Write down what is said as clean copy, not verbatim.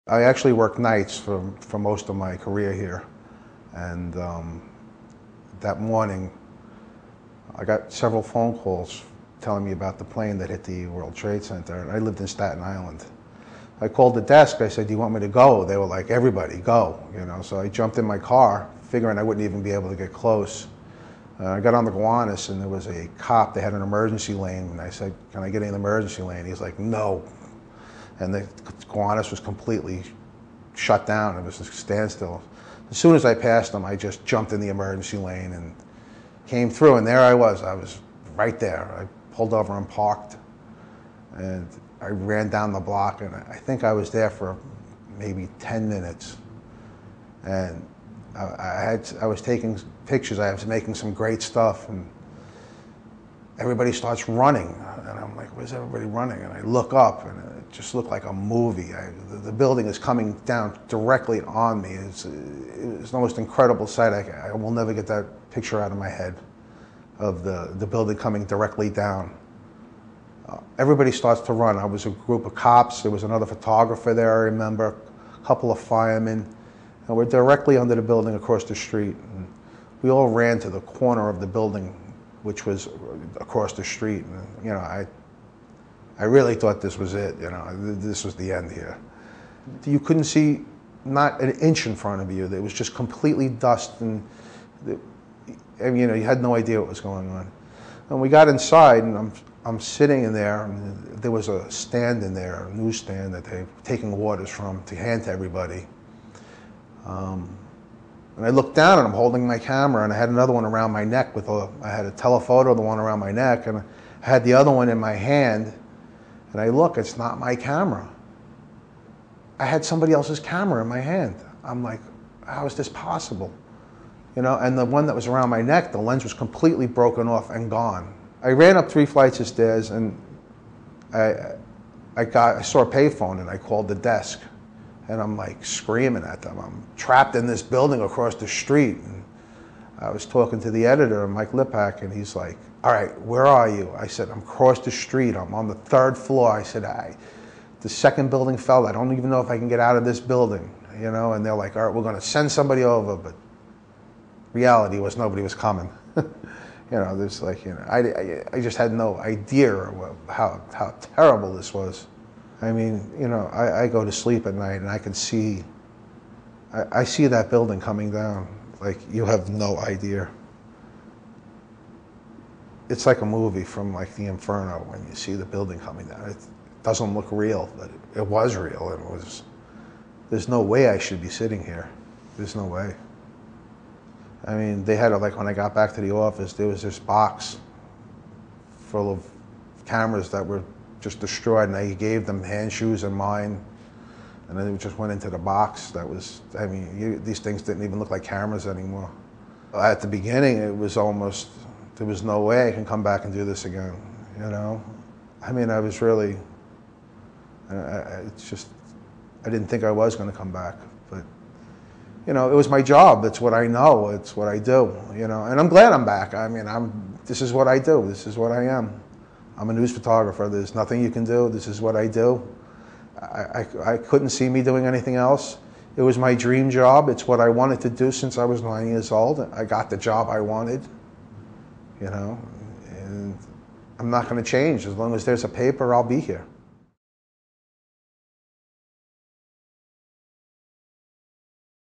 I actually worked nights for most of my career here, and that morning I got several phone calls telling me about the plane that hit the World Trade Center, and I lived in Staten Island. I called the desk, I said, "Do you want me to go?" They were like, "Everybody, go," you know. So I jumped in my car, figuring I wouldn't even be able to get close. I got on the Gowanus, and there was a cop. They had an emergency lane, and I said, "Can I get in the emergency lane?" He's like, "No." And the Gowanus was completely shut down. It was a standstill. As soon as I passed him, I just jumped in the emergency lane and came through, and there I was right there. I pulled over and parked, and I ran down the block, and I think I was there for maybe 10 minutes. And I was taking pictures, I was making some great stuff, and everybody starts running, and I'm like, "Where's everybody running?" And I look up, and it just looked like a movie. The building is coming down directly on me. It's the most incredible sight. I will never get that picture out of my head of the building coming directly down. Everybody starts to run. I was a group of cops. There was another photographer there, I remember, a couple of firemen, and we're directly under the building across the street. And we all ran to the corner of the building, which was across the street. And, you know, I really thought this was it. You know, this was the end here. You couldn't see not an inch in front of you. It was just completely dust, and you know, you had no idea what was going on. And we got inside, and I'm sitting in there, and there was a stand in there, a newsstand that they were taking orders from to hand to everybody. And I looked down, and I'm holding my camera, and I had another one around my neck I had a telephoto, the one around my neck, and I had the other one in my hand, and I look, it's not my camera. I had somebody else's camera in my hand. I'm like, how is this possible? You know, and the one that was around my neck, the lens was completely broken off and gone. I ran up 3 flights of stairs, and I saw a payphone, and I called the desk. And I'm like screaming at them. I'm trapped in this building across the street. And I was talking to the editor, Mike Lipak, and he's like, "All right, where are you?" I said, "I'm across the street. I'm on the 3rd floor." I said, "The second building fell. I don't even know if I can get out of this building." You know, and they're like, "All right, we're going to send somebody over." But reality was nobody was coming. You know, there's like, you know, I just had no idea how terrible this was. I mean, you know, I go to sleep at night, and I can see, I see that building coming down. Like, you have no idea. It's like a movie from like the Inferno when you see the building coming down. It doesn't look real, but it was real. There's no way I should be sitting here. There's no way. I mean, they had like, when I got back to the office, there was this box full of cameras that were just destroyed, and I gave them hand shoes and mine, and then it just went into the box. That was, I mean, these things didn't even look like cameras anymore. At the beginning, it was almost, there was no way I can come back and do this again, you know? I mean, I was really, it's just, I didn't think I was going to come back, but, you know, it was my job. It's what I know. It's what I do, you know, and I'm glad I'm back. I mean, this is what I do. This is what I am. I'm a news photographer. There's nothing you can do. This is what I do. I couldn't see me doing anything else. It was my dream job. It's what I wanted to do since I was 9 years old. I got the job I wanted, you know, and I'm not going to change. As long as there's a paper, I'll be here.